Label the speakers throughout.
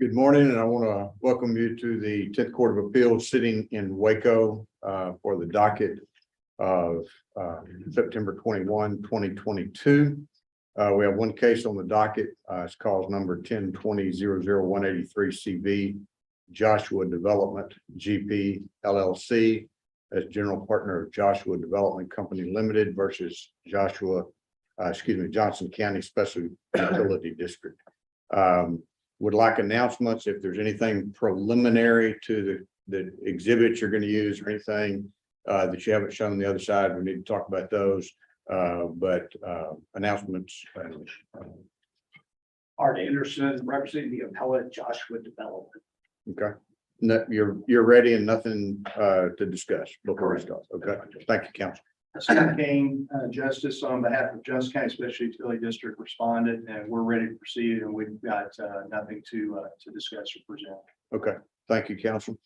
Speaker 1: Good morning, and I want to welcome you to the 10th Court of Appeals sitting in Waco for the docket of September 21, 2022. We have one case on the docket. It's cause number 1020-00183 CV, Joshua Development GP LLC as general partner of Joshua Development Company Limited versus Johnson County Special Utility District. Would like announcements if there's anything preliminary to the exhibits you're going to use or anything that you haven't shown the other side. We need to talk about those, but announcements.
Speaker 2: Art Anderson, representing the appellate Joshua Development.
Speaker 1: Okay, no, you're ready and nothing to discuss before we start. Okay, thank you, counsel.
Speaker 2: Scott Kane, Justice on behalf of Johnson County Special Utility District responded, and we're ready to proceed, and we've got nothing to discuss or present.
Speaker 1: Okay, thank you, counsel.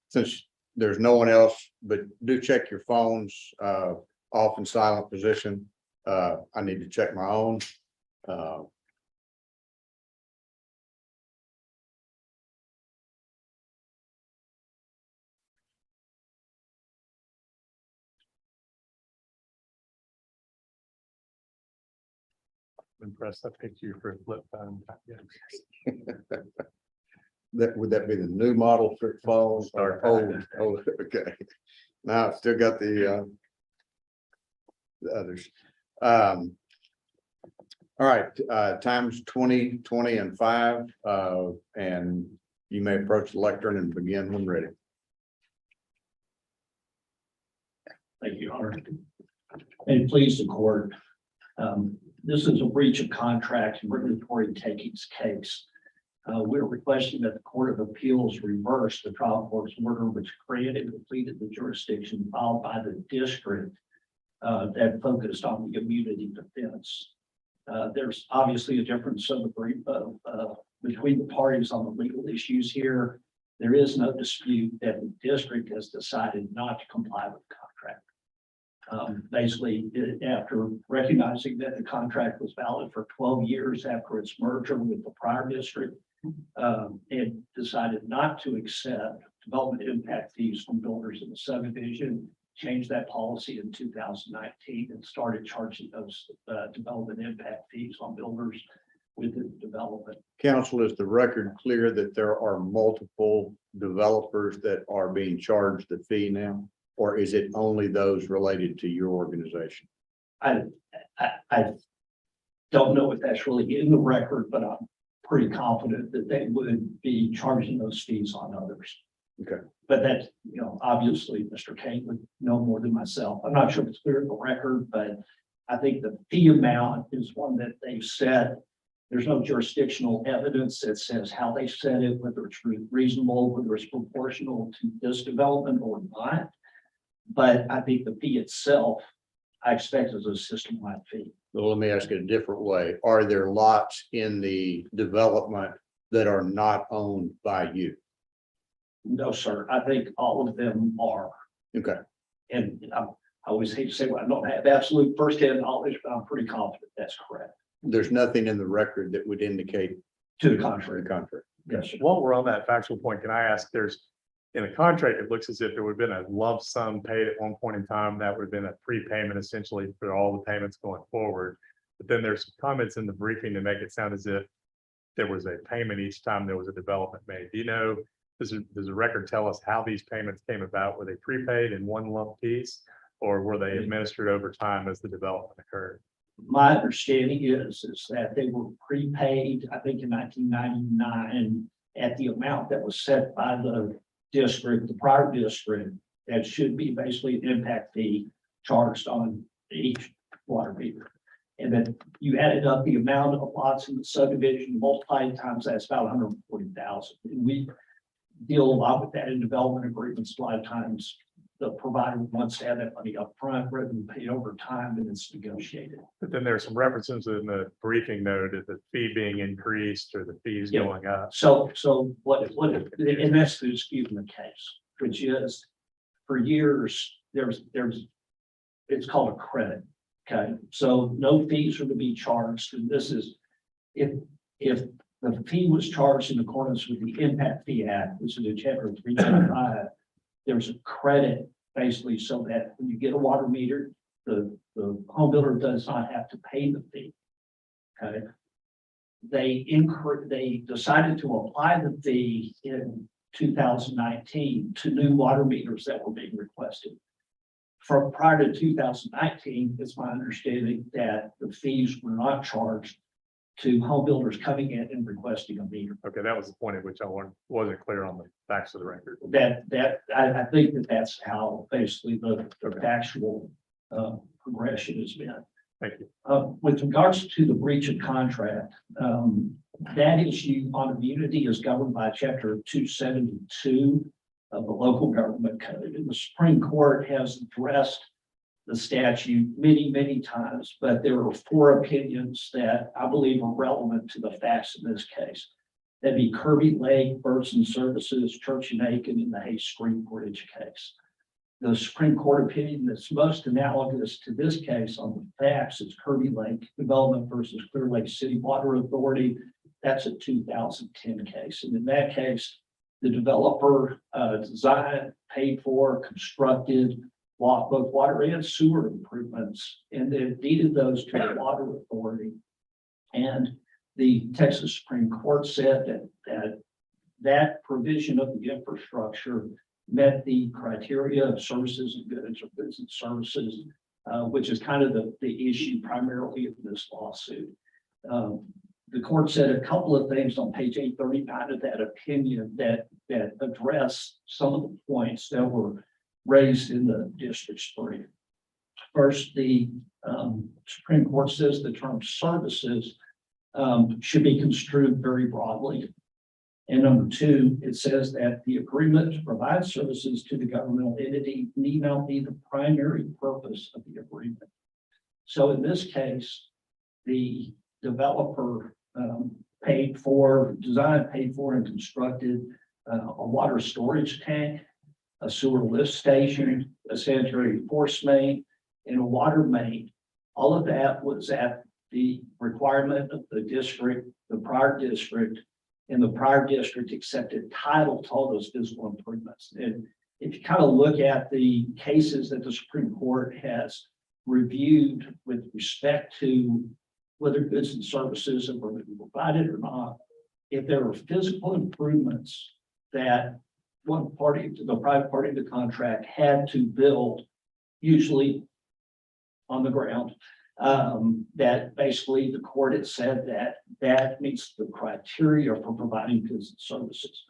Speaker 1: Since there's no one else, but do check your phones off in silent position. I need to check my own.
Speaker 3: Impressed. I picked you for a flip phone.
Speaker 1: That would that be the new model flip phone or old? Oh, okay. Now I've still got the others. All right, times 20, 20, and 5, and you may approach the lectern and begin when ready.
Speaker 2: Thank you, Art. And please, the court. This is a breach of contract and regulatory takings case. We're requesting that the Court of Appeals reverse the trial court's order, which created and completed the jurisdiction filed by the district that focused on the immunity defense. There's obviously a difference of between the parties on the legal issues here. There is no dispute that the district has decided not to comply with the contract. Basically, after recognizing that the contract was valid for 12 years after its merger with the prior district, it decided not to accept development impact fees from builders in the subdivision, changed that policy in 2019 and started charging those development impact fees on builders within development.
Speaker 1: Counsel, is the record clear that there are multiple developers that are being charged the fee now? Or is it only those related to your organization?
Speaker 2: I don't know if that's really in the record, but I'm pretty confident that they would be charging those fees on others.
Speaker 1: Okay.
Speaker 2: But that's, obviously Mr. Kane would know more than myself. I'm not sure if it's clear in the record, but I think the fee amount is one that they've said. There's no jurisdictional evidence that says how they set it, whether it's reasonable, whether it's proportional to this development or not. But I think the fee itself, I expect is a system-wide fee.
Speaker 1: Well, let me ask it a different way. Are there lots in the development that are not owned by you?
Speaker 2: No, sir. I think all of them are.
Speaker 1: Okay.
Speaker 2: And I always hate to say, well, I don't have absolute firsthand knowledge, but I'm pretty confident that's correct.
Speaker 1: There's nothing in the record that would indicate
Speaker 2: To the
Speaker 1: the
Speaker 2: contrary.
Speaker 1: contrary.
Speaker 2: Yes, sir.
Speaker 3: While we're on that factual point, can I ask, there's in a contract, it looks as if there would have been a lump sum paid at one point in time. That would have been a prepayment essentially for all the payments going forward. But then there's some comments in the briefing to make it sound as if there was a payment each time there was a development made. Do you know, does the record tell us how these payments came about? Were they prepaid in one lump piece, or were they administered over time as the development occurred?
Speaker 2: My understanding is that they were prepaid, I think in 1999 at the amount that was set by the district, the prior district, that should be basically an impact fee charged on each water meter. And then you added up the amount of lots in the subdivision, multiplied times that's about 140,000. And we deal a lot with that in development agreements. A lot of times the provider wants to have that money up front rather than pay over time, and it's negotiated.
Speaker 3: But then there's some references in the briefing noted the fee being increased or the fees
Speaker 2: Yeah.
Speaker 3: going up.
Speaker 2: So and that's the dispute in the case, which is for years, it's called a credit. Okay, so no fees are to be charged. And this is if The fee was charged in accordance with the Impact Fee Act, which is in chapter 325. There's a credit basically so that when you get a water meter, the home builder does not have to pay the fee. Okay. They decided to apply the fee in 2019 to new water meters that were being requested. From prior to 2019, it's my understanding that the fees were not charged to home builders coming in and requesting a meter.
Speaker 3: Okay, that was the point at which I wasn't clear on the facts of the record.
Speaker 2: I think that's how basically the actual progression has been.
Speaker 3: Thank you.
Speaker 2: With regards to the breach of contract, that issue on immunity is governed by chapter 272 of the local government code. And the Supreme Court has addressed the statute many times, but there are 4 opinions that I believe are relevant to the facts in this case. That'd be Kirby Lake, Burson Services, Church and Aiken, and the Hayes Street Bridge case. The Supreme Court opinion that's most analogous to this case on the facts is Kirby Lake Development versus Clear Lake City Water Authority. That's a 2010 case. And in that case, the developer designed, paid for, constructed both water and sewer improvements, and then deeded those to the water authority. And the Texas Supreme Court said that provision of the infrastructure met the criteria of services and goods or goods and services, which is kind of the issue primarily of this lawsuit. The court said a couple of things on page 839 of that opinion that address some of the points that were raised in the district's brief. First, the Supreme Court says the term services should be construed very broadly. And number 2, it says that the agreement to provide services to the governmental entity need not be the primary purpose of the agreement. So in this case, the developer designed, paid for, and constructed a water storage tank, a sewer lift station, a sanitary force main, and a water main. All of that was at the requirement of the district, the prior district, and the prior district accepted title to all those physical improvements. And if you kind of look at the cases that the Supreme Court has reviewed with respect to whether goods and services have been provided or not, if there are physical improvements that one party, the private party of the contract, had to build, usually on the ground, that basically the court has said that meets the criteria for providing goods and services.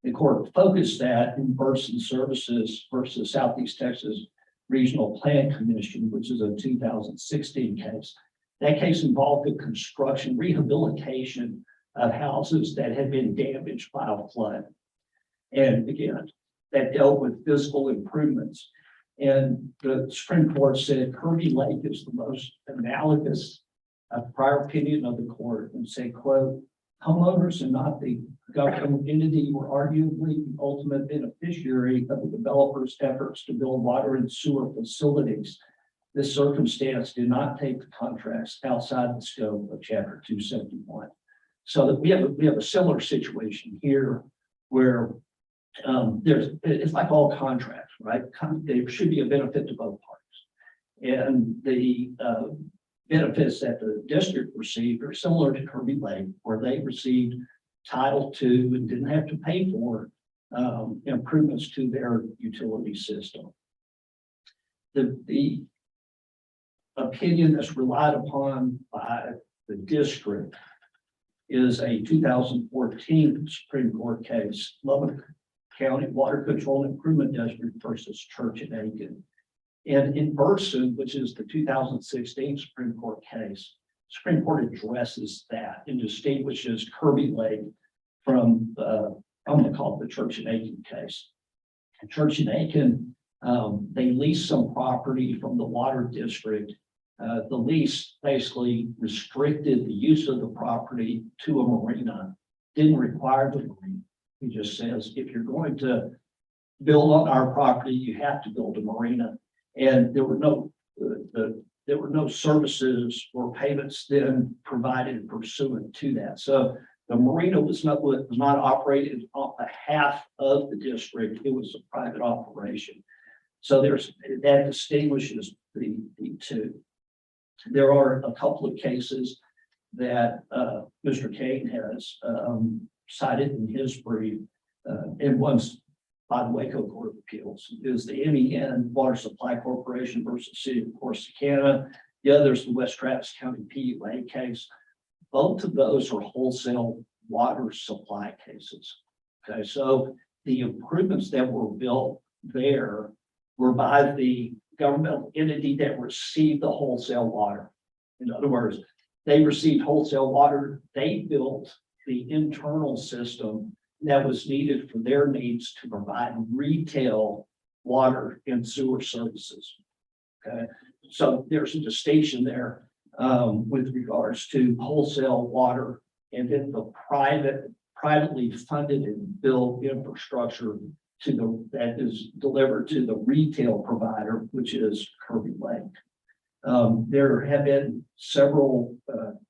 Speaker 2: The court focused that in Burson Services versus Southeast Texas Regional Plan Commission, which is a 2016 case. That case involved the construction, rehabilitation of houses that had been damaged by a flood. And again, that dealt with physical improvements. And the Supreme Court said Kirby Lake is the most analogous prior opinion of the court, and say, quote, homeowners and not the government entity were arguably the ultimate beneficiary of the developer's efforts to build water and sewer facilities. This circumstance did not take the contracts outside the scope of Chapter 271. So that we have a similar situation here where it's like all contracts, right? There should be a benefit to both parties. And the benefits that the district received are similar to Kirby Lake, where they received title to and didn't have to pay for improvements to their utility system. The opinion that's relied upon by the district is a 2014 Supreme Court case, Lubbock County Water Control Improvement District versus Church and Aiken. And in Burson, which is the 2016 Supreme Court case, Supreme Court addresses that and distinguishes Kirby Lake from I'm going to call it the Church and Aiken case. Church and Aiken, they leased some property from the water district. The lease basically restricted the use of the property to a marina, didn't require the marina. He just says, if you're going to build on our property, you have to build a marina. And there were no services or payments then provided pursuant to that. So The marina was not operated on behalf of the district. It was a private operation. So that distinguishes the two. There are a couple of cases that Mr. Kane has cited in his brief, and one's by the Waco Court of Appeals, is the MEN Water Supply Corporation versus City of Corsicana. The other is the West Travis County PUA case. Both of those are wholesale water supply cases. Okay, so the improvements that were built there were by the governmental entity that received the wholesale water. In other words, they received wholesale water. They built the internal system that was needed for their needs to provide retail water and sewer services. Okay, so there's a distinction there with regards to wholesale water and then the privately funded and built infrastructure that is delivered to the retail provider, which is Kirby Lake. There have been several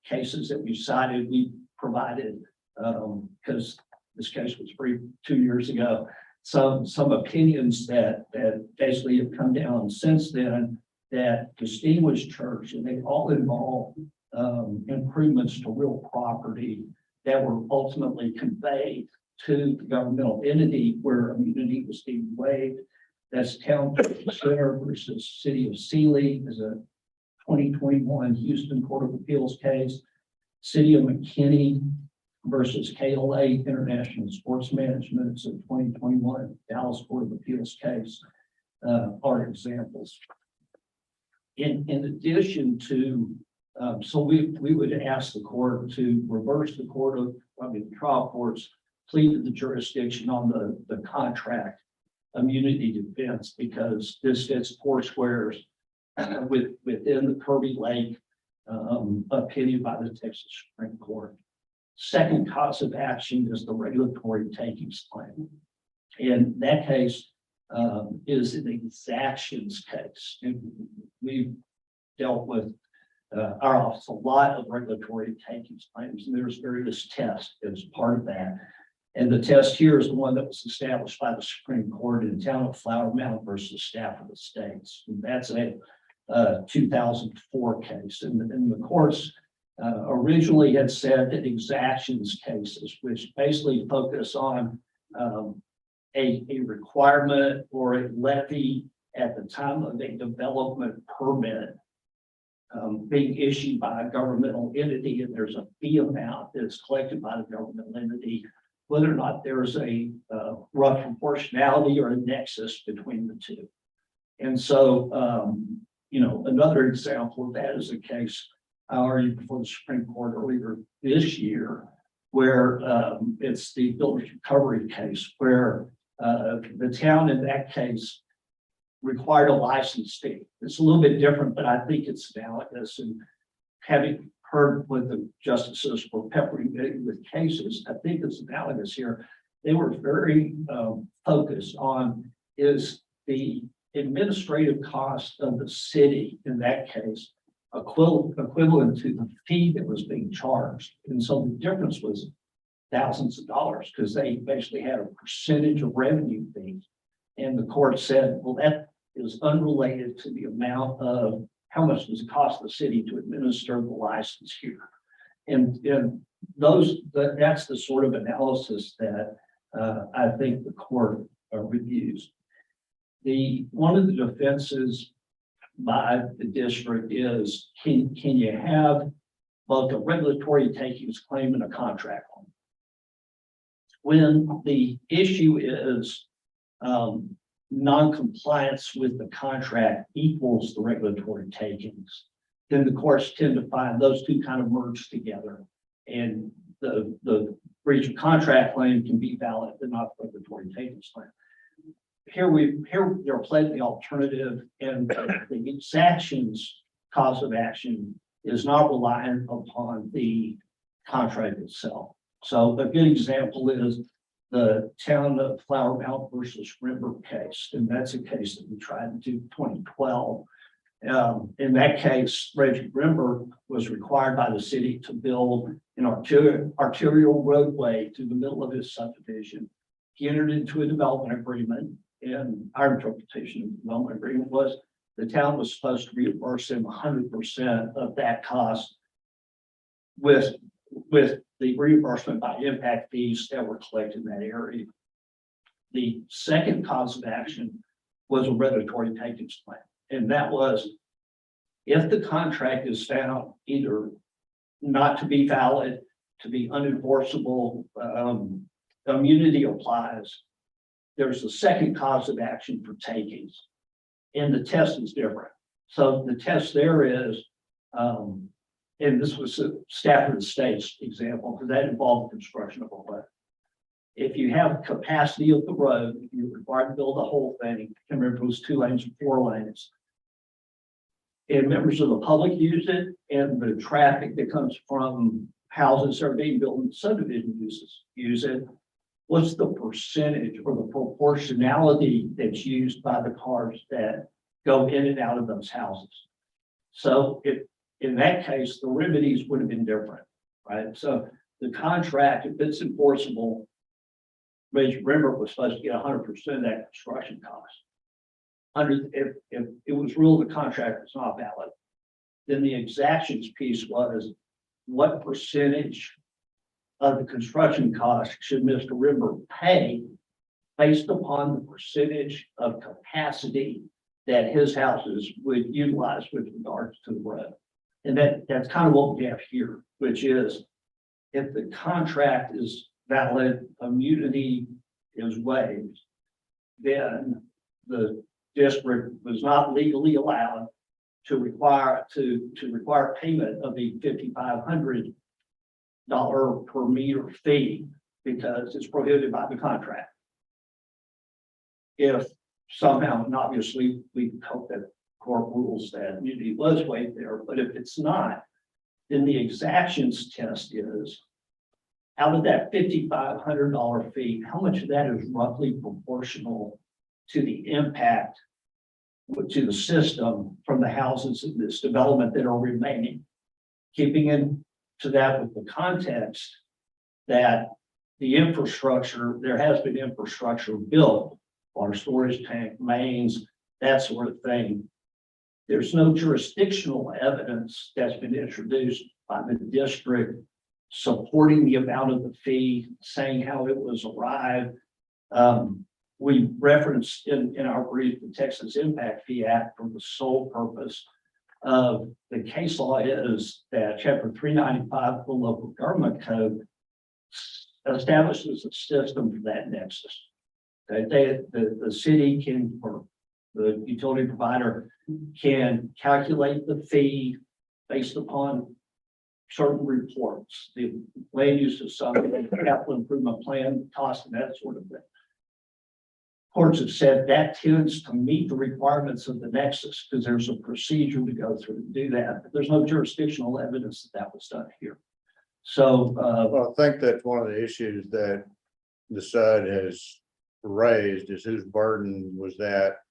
Speaker 2: cases that we cited. We provided, because this case was briefed 2 years ago, some opinions that basically have come down since then that distinguish church, and they all involve improvements to real property that were ultimately conveyed to the governmental entity where immunity was being waived. That's Town Center versus City of Sealy is a 2021 Houston Court of Appeals case. City of McKinney versus KLA International Sports Management. It's a 2021 Dallas Court of Appeals case are examples. In addition to, so we would ask the court to reverse the trial court's plea to the jurisdiction on the contract immunity defense, because this fits four squares within the Kirby Lake opinion by the Texas Supreme Court. Second cause of action is the regulatory takings claim. And that case is an exactions case. And we've dealt with our office a lot of regulatory takings claims, and there's various tests as part of that. And the test here is the one that was established by the Supreme Court in Town of Flower Mound versus Stafford Estates. And that's a 2004 case. And the courts originally had said that exactions cases, which basically focus on a requirement or a levy at the time of a development permit being issued by a governmental entity, and there's a fee amount that is collected by the governmental entity, whether or not there's a rough proportionality or a nexus between the two. And so, another example of that is a case I argued before the Supreme Court earlier this year, where it's the builder's recovery case, where the town in that case required a license fee. It's a little bit different, but I think it's analogous. And having heard what the justices were peppering with cases, I think it's analogous here. They were very focused on is the administrative cost of the city in that case equivalent to the fee that was being charged. And so the difference was thousands of dollars because they basically had a percentage of revenue fee. And the court said, well, that is unrelated to the amount of how much does it cost the city to administer the license here. And that's the sort of analysis that I think the court reviews. One of the defenses by the district is, can you have both a regulatory takings claim and a contract claim? When the issue is non-compliance with the contract equals the regulatory takings, then the courts tend to find those two kind of merge together. And the breach of contract claim can be valid, but not the regulatory takings claim. Here they're playing the alternative, and the exactions cause of action is not reliant upon the contract itself. So a good example is the Town of Flower Mound versus River case. And that's a case that we tried in 2012, In that case, Reggie Grimber was required by the city to build an arterial roadway through the middle of his subdivision. He entered into a development agreement, and our interpretation of the development agreement was the town was supposed to reimburse him 100% of that cost with the reimbursement by impact fees that were collected in that area. The second cause of action was a regulatory takings plan. And that was, if the contract is found either not to be valid, to be unenforceable, immunity applies, there's a second cause of action for takings. And the test is different. So the test there is, and this was a Stafford Estates example, because that involved construction of a road. If you have capacity of the road, you're required to build the whole thing. I can remember it was 2 lanes and 4 lanes. And members of the public use it, and the traffic that comes from houses that are being built in subdivision use it. What's the percentage or the proportionality that's used by the cars that go in and out of those houses? So if in that case, the remedies would have been different, right? So the contract, if it's enforceable, remember, was supposed to get 100% of that construction cost. If it was ruled the contract was not valid, then the exactions piece was what percentage of the construction cost should Mr. Rimber pay based upon the percentage of capacity that his houses would utilize with regards to the road. And that's kind of what we have here, which is if the contract is valid, immunity is waived, then the district was not legally allowed to require payment of the $5,500 per meter fee because it's prohibited by the contract. If somehow, and obviously we hope that court rules that immunity was waived there, but if it's not, then the exactions test is out of that $5,500 fee, how much of that is roughly proportional to the impact to the system from the houses in this development that are remaining, keeping in to that with the context that the infrastructure, there has been infrastructure built, water storage tank, mains, that sort of thing. There's no jurisdictional evidence that's been introduced by the district supporting the amount of the fee, saying how it was arrived. We referenced in our brief the Texas Impact Fee Act for the sole purpose of the case law is that Chapter 395 of the Local Government Code establishes a system for that nexus. The city can, or the utility provider can calculate the fee based upon certain reports, the land use of some capital improvement plan, cost, and that sort of thing. Courts have said that tends to meet the requirements of the nexus because there's a procedure to go through to do that. But there's no jurisdictional evidence that that was done here. So,
Speaker 1: Well, I think that's one of the issues that the SUD has raised is whose burden was that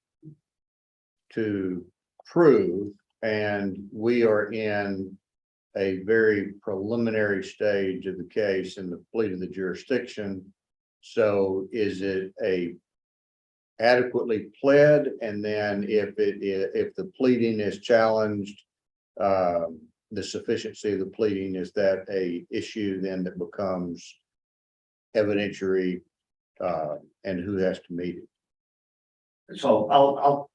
Speaker 1: to prove, and we are in a very preliminary stage of the case in the plea of the jurisdiction. So is it a adequately pled, and then if the pleading is challenged, the sufficiency of the pleading, is that a issue then that becomes evidentiary, and who has to meet it?
Speaker 2: so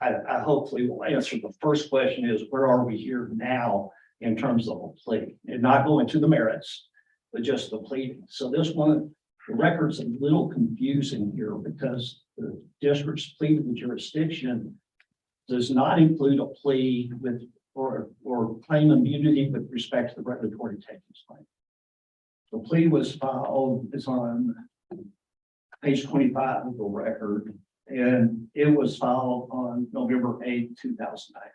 Speaker 2: I hopefully will answer the first question is where are we here now in terms of a plea, and not going to the merits, but just the pleading. So this one, the record's a little confusing here because the district's plea to the jurisdiction does not include a plea with or claim immunity with respect to the regulatory takings claim. The plea was filed, is on page 25 of the record, and it was filed on November 8th, 2019.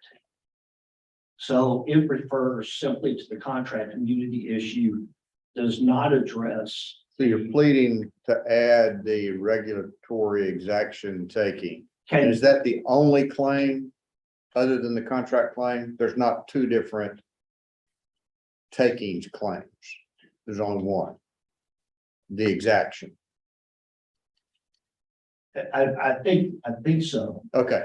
Speaker 2: So it refers simply to the contract immunity issue, does not address.
Speaker 1: So you're pleading to add the regulatory exaction taking. And is that the only claim? other than the contract claim? There's not two different takings claims. There's only one. The exaction.
Speaker 2: I think so.
Speaker 1: Okay.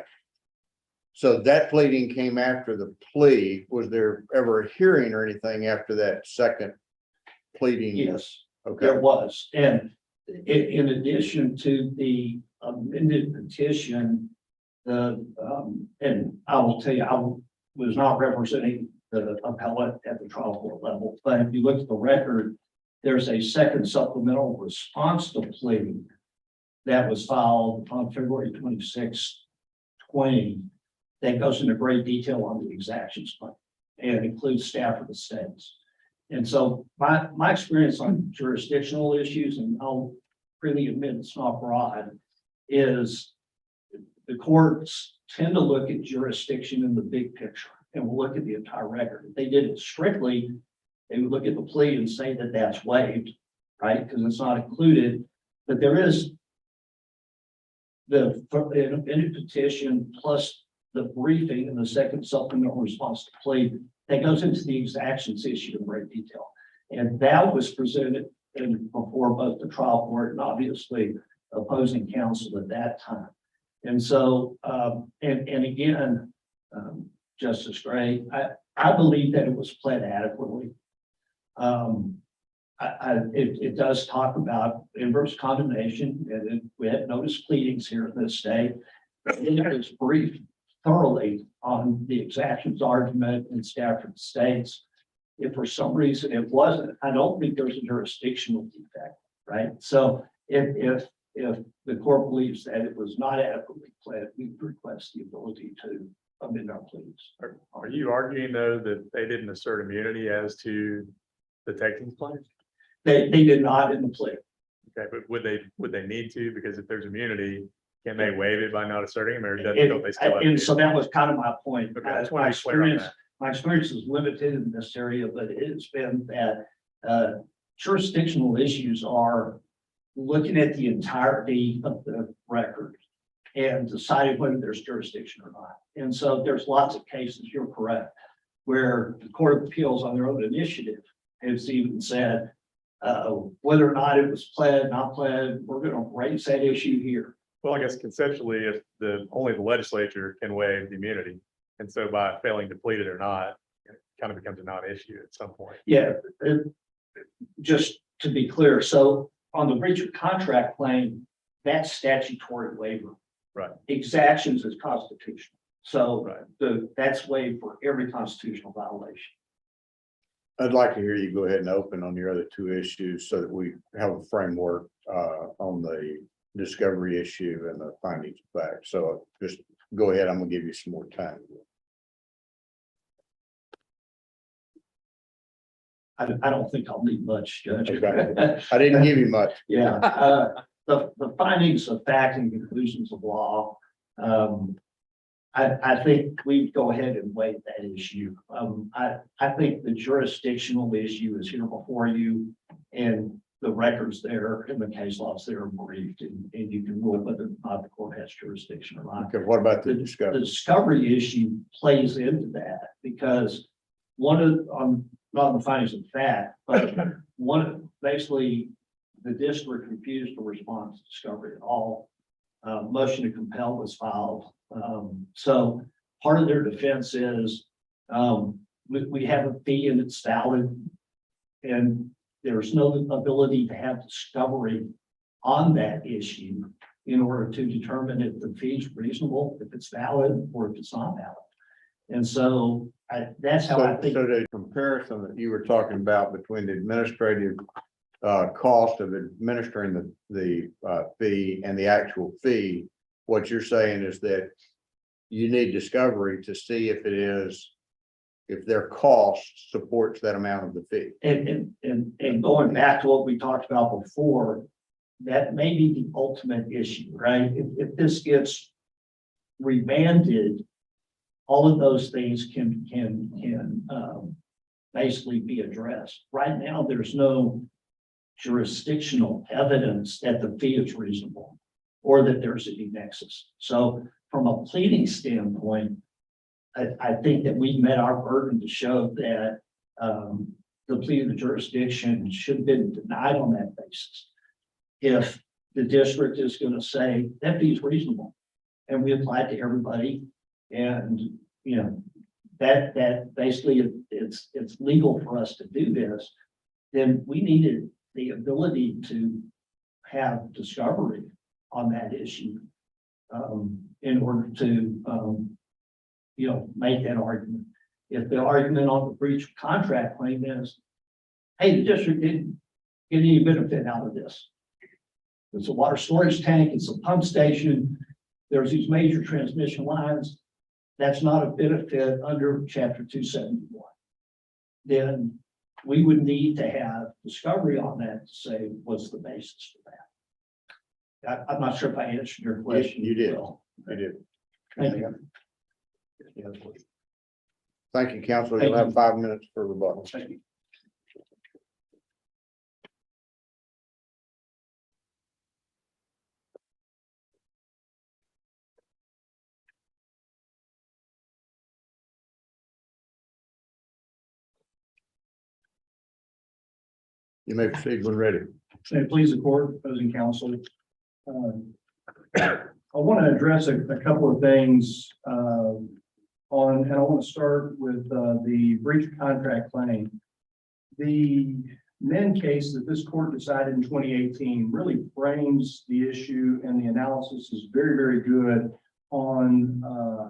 Speaker 1: So that pleading came after the plea. Was there ever a hearing or anything after that second pleading?
Speaker 2: Yes,
Speaker 1: Okay,
Speaker 2: there was. And in addition to the amended petition, and I will tell you, I was not representing the appellate at the trial court level, but if you look at the record, there's a second supplemental response to plea that was filed on February 26, 20, that goes into great detail on the exactions claim and includes staff of the states. And so my experience on jurisdictional issues, and I'll really admit it's not broad, is the courts tend to look at jurisdiction in the big picture and will look at the entire record. If they did it strictly, they would look at the plea and say that that's waived, right? Because it's not included. But there is the amended petition plus the briefing and the second supplemental response to plea that goes into the exactions issue in great detail. And that was presented before both the trial court and obviously opposing counsel at that time. And so, and again, Justice Gray, I believe that it was pled adequately. It does talk about inverse condemnation, and we had notice pleadings here in this state. It was briefed thoroughly on the exactions argument in Stafford States. If for some reason it wasn't, I don't think there's a jurisdictional defect, right? So if the court believes that it was not adequately pled, we request the ability to amend our pleas.
Speaker 3: Are you arguing though that they didn't assert immunity as to the takings claim?
Speaker 2: They did not in the plea.
Speaker 3: Okay, but would they need to? Because if there's immunity, can they waive it by not asserting them, or don't they still have to?
Speaker 2: And so that was kind of my point.
Speaker 3: Okay, I just want to be clear on that.
Speaker 2: My experience is limited in this area, but it's been that jurisdictional issues are looking at the entirety of the record and deciding whether there's jurisdiction or not. And so there's lots of cases, you're correct, where the Court of Appeals on their own initiative has even said whether or not it was pled, not pled, we're going to raise that issue here.
Speaker 3: Well, I guess conceptually, if only the legislature can waive the immunity, and so by failing to plead it or not, it kind of becomes a non-issue at some point.
Speaker 2: Yeah, just to be clear, so on the breach of contract claim, that's statutory waiver.
Speaker 3: Right.
Speaker 2: Exactions is constitutional. So
Speaker 3: Right.
Speaker 2: that's waived for every constitutional violation.
Speaker 1: I'd like to hear you go ahead and open on your other two issues so that we have a framework on the discovery issue and the findings of fact. So just go ahead. I'm gonna give you some more time.
Speaker 2: I don't think I'll need much, Judge.
Speaker 1: Okay. I didn't give you much.
Speaker 2: Yeah, the findings of fact and conclusions of law. I think we go ahead and waive that issue. I think the jurisdictional issue is here before you, and the records there and the case laws there are briefed, and you can rule whether or not the court has jurisdiction or not.
Speaker 1: Okay, what about the
Speaker 2: The
Speaker 1: discovery?
Speaker 2: discovery issue plays into that because one of, not the findings of fact, but basically the district refused to respond to discovery at all. Motion to compel was filed. So part of their defense is we have a fee and it's valid, and there's no ability to have discovery on that issue in order to determine if the fee is reasonable, if it's valid, or if it's not valid. And so that's how I think.
Speaker 1: So the comparison that you were talking about between the administrative cost of administering the fee and the actual fee, what you're saying is that you need discovery to see if their cost supports that amount of the fee.
Speaker 2: And going back to what we talked about before, that may be the ultimate issue, right? If this gets remanded, all of those things can basically be addressed. Right now, there's no jurisdictional evidence that the fee is reasonable or that there's a nexus. So from a pleading standpoint, I think that we met our burden to show that, the plea of the jurisdiction should have been denied on that basis. If the district is going to say that fee is reasonable, and we apply it to everybody, and, you know, that basically it's legal for us to do this, then we needed the ability to have discovery on that issue, in order to, you know, make that argument. If the argument on the breach of contract claim is, hey, the district didn't get any benefit out of this. It's a water storage tank, it's a pump station, there's these major transmission lines. That's not a benefit under chapter 271. Then we would need to have discovery on that to say what's the basis for that. I'm not sure if I answered your question.
Speaker 1: You did.
Speaker 2: well.
Speaker 1: I did.
Speaker 2: Thank you.
Speaker 1: Thank you, Counselor.
Speaker 2: Thank
Speaker 1: You'll
Speaker 2: you.
Speaker 1: have 5 minutes for rebuttal.
Speaker 2: Thank you.
Speaker 1: You may proceed when ready.
Speaker 4: May it please the court, opposing counsel. I want to address a couple of things and I want to start with the breach of contract claim. The Min case that this court decided in 2018 really frames the issue, and the analysis is very, very good on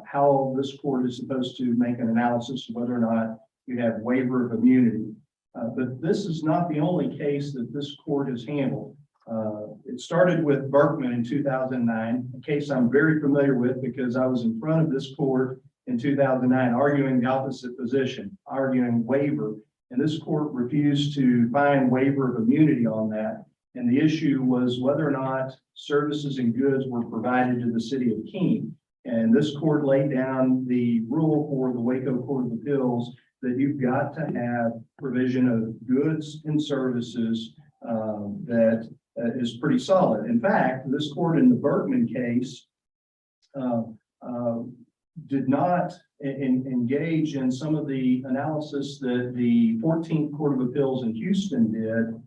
Speaker 4: how this court is supposed to make an analysis of whether or not you have waiver of immunity. But this is not the only case that this court has handled. It started with Berkman in 2009, a case I'm very familiar with because I was in front of this court in 2009 arguing the opposite position, arguing waiver. And this court refused to find waiver of immunity on that. And the issue was whether or not services and goods were provided to the city of Keene. And this court laid down the rule for the Waco Court of Appeals that you've got to have provision of goods and services that is pretty solid. In fact, this court in the Berkman case did not engage in some of the analysis that the 14th Court of Appeals in Houston did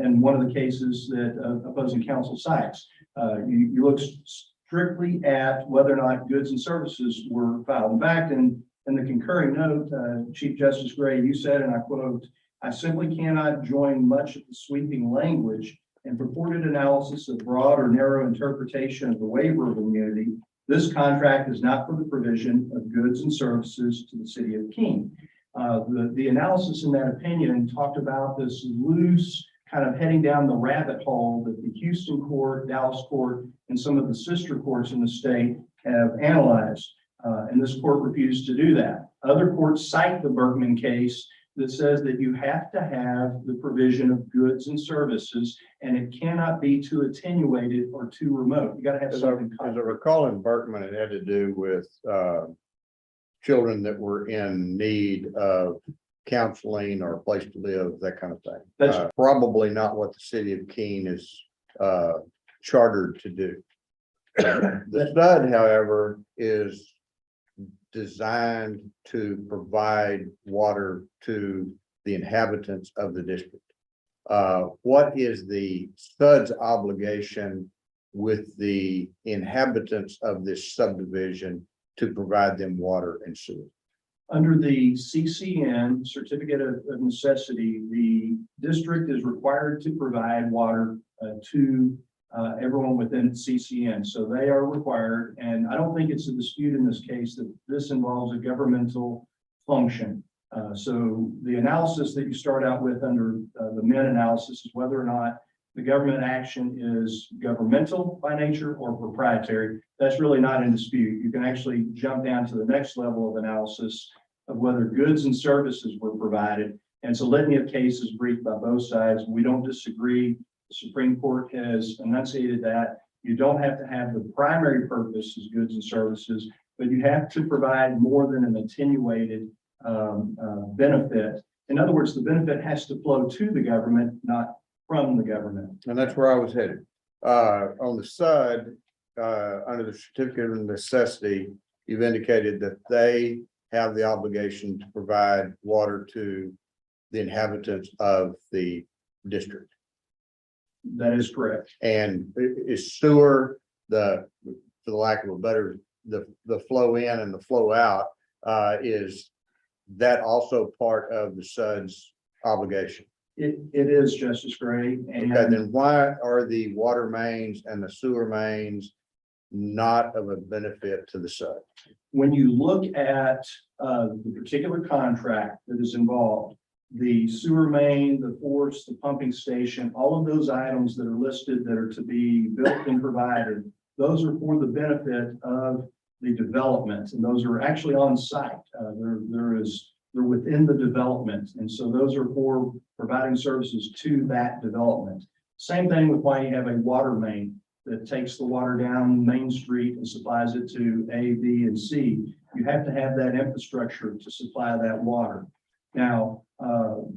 Speaker 4: in one of the cases that opposing counsel cites. You look strictly at whether or not goods and services were filed. In fact, in the concurring note, Chief Justice Gray, you said, and I quote, "I simply cannot join much of the sweeping language and purported analysis of broad or narrow interpretation of the waiver of immunity. This contract is not for the provision of goods and services to the city of Keene." The analysis in that opinion talked about this loose kind of heading down the rabbit hole that the Houston court, Dallas court, and some of the sister courts in the state have analyzed. And this court refused to do that. Other courts cite the Berkman case that says that you have to have the provision of goods and services, and it cannot be too attenuated or too remote. You got to have something.
Speaker 1: As I recall in Berkman, it had to do with children that were in need of counseling or a place to live, that kind of thing.
Speaker 4: That's
Speaker 1: probably not what the city of Keene is chartered to do. The SUD, however, is designed to provide water to the inhabitants of the district. What is the SUD's obligation with the inhabitants of this subdivision to provide them water and sewer?
Speaker 4: Under the CCN, Certificate of Necessity, the district is required to provide water to everyone within CCN. So they are required, and I don't think it's a dispute in this case that this involves a governmental function. So the analysis that you start out with under the Min analysis is whether or not the government action is governmental by nature or proprietary. That's really not in dispute. You can actually jump down to the next level of analysis of whether goods and services were provided. And so litany of cases briefed by both sides. We don't disagree. The Supreme Court has enunciated that you don't have to have the primary purpose as goods and services, but you have to provide more than an attenuated benefit. In other words, the benefit has to flow to the government, not from the government.
Speaker 1: And that's where I was headed. On the SUD, under the Certificate of Necessity, you've indicated that they have the obligation to provide water to the inhabitants of the district.
Speaker 4: That is correct.
Speaker 1: And is sewer, for the lack of a better, the flow in and the flow out, is that also part of the SUD's obligation?
Speaker 4: It is, Justice Gray. And
Speaker 1: Okay, then why are the water mains and the sewer mains not of a benefit to the SUD?
Speaker 4: when you look at the particular contract that is involved, the sewer main, the force, the pumping station, all of those items that are listed that are to be built and provided, those are for the benefit of the development, and those are actually on site. They're within the development, and so those are for providing services to that development. Same thing with why you have a water main that takes the water down Main Street and supplies it to A, B, and C. You have to have that infrastructure to supply that water. Now,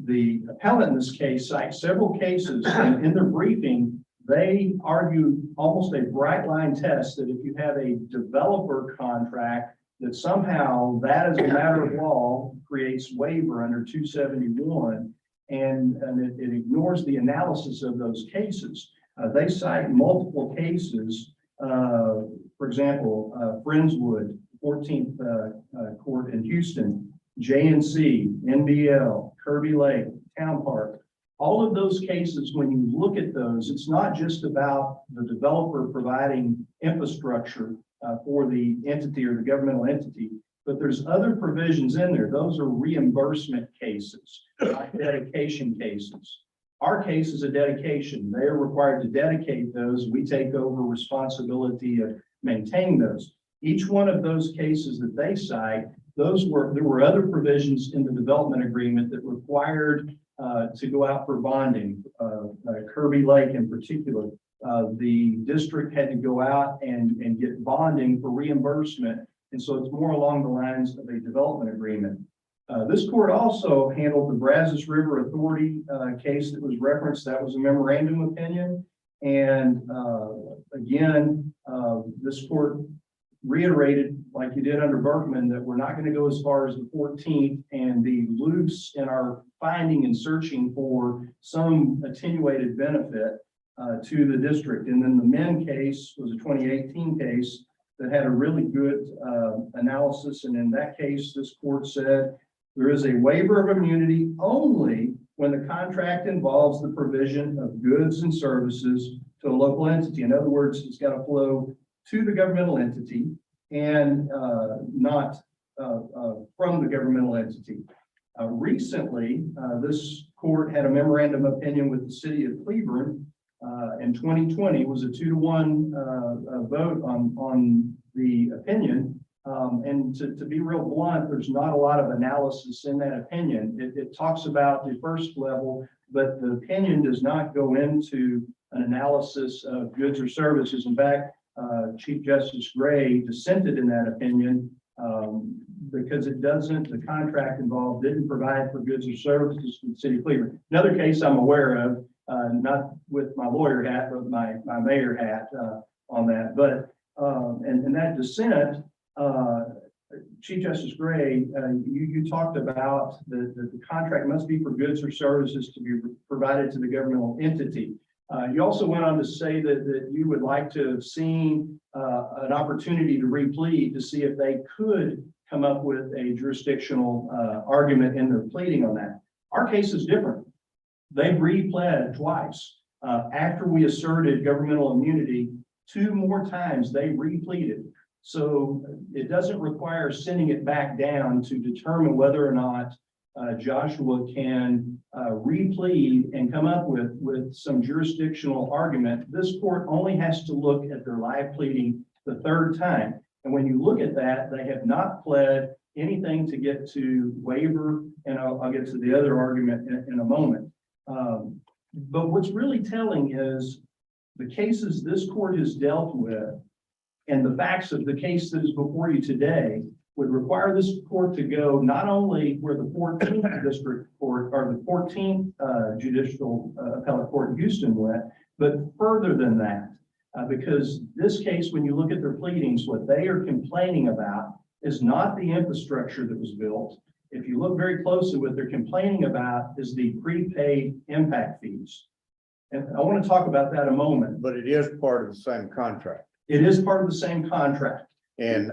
Speaker 4: the appellant in this case cites several cases, and in their briefing, they argue almost a bright line test that if you have a developer contract, that somehow that as a matter of law creates waiver under 271, and it ignores the analysis of those cases. They cite multiple cases, for example, Friendswood, 14th Court in Houston, JNC, NBL, Kirby Lake, Town Park. All of those cases, when you look at those, it's not just about the developer providing infrastructure for the entity or the governmental entity, but there's other provisions in there. Those are reimbursement cases, not dedication cases. Our case is a dedication. They are required to dedicate those. We take over responsibility of maintaining those. Each one of those cases that they cite, there were other provisions in the development agreement that required to go out for bonding. Kirby Lake in particular, the district had to go out and get bonding for reimbursement. And so it's more along the lines of a development agreement. This court also handled the Brazos River Authority case that was referenced. That was a memorandum opinion. And again, this court reiterated, like you did under Berkman, that we're not going to go as far as the 14th and be loose in our finding and searching for some attenuated benefit to the district. And then the Min case was a 2018 case that had a really good analysis. And in that case, this court said there is a waiver of immunity only when the contract involves the provision of goods and services to a local entity. In other words, it's got to flow to the governmental entity and not from the governmental entity. Recently, this court had a memorandum opinion with the city of Cleveland in 2020. It was a 2-to-1 vote on the opinion. And to be real blunt, there's not a lot of analysis in that opinion. It talks about the first level, but the opinion does not go into an analysis of goods or services. In fact, Chief Justice Gray dissented in that opinion because the contract involved didn't provide for goods or services to the city of Cleveland. Another case I'm aware of, not with my lawyer hat, but my mayor hat on that. But in that dissent, Chief Justice Gray, you talked about the contract must be for goods or services to be provided to the governmental entity. You also went on to say that you would like to have seen an opportunity to replead to see if they could come up with a jurisdictional argument in their pleading on that. Our case is different. They repled twice. After we asserted governmental immunity, 2 more times they repleaded. So it doesn't require sending it back down to determine whether or not Joshua can replead and come up with some jurisdictional argument. This court only has to look at their live pleading the 3rd time. And when you look at that, they have not pled anything to get to waiver, and I'll get to the other argument in a moment. But what's really telling is the cases this court has dealt with and the facts of the case that is before you today would require this court to go not only where the 14th District Court or the 14th Judicial Appellate Court in Houston went, but further than that. Because this case, when you look at their pleadings, what they are complaining about is not the infrastructure that was built. If you look very closely, what they're complaining about is the prepaid impact fees. And I want to talk about that a moment.
Speaker 1: But it is part of the same contract.
Speaker 4: It is part of the same contract.
Speaker 1: And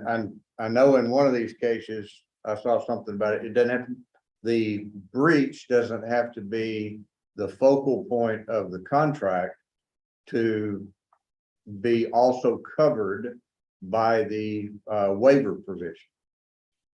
Speaker 1: I know in one of these cases, I saw something about it. It doesn't have, the breach doesn't have to be the focal point of the contract to be also covered by the waiver provision.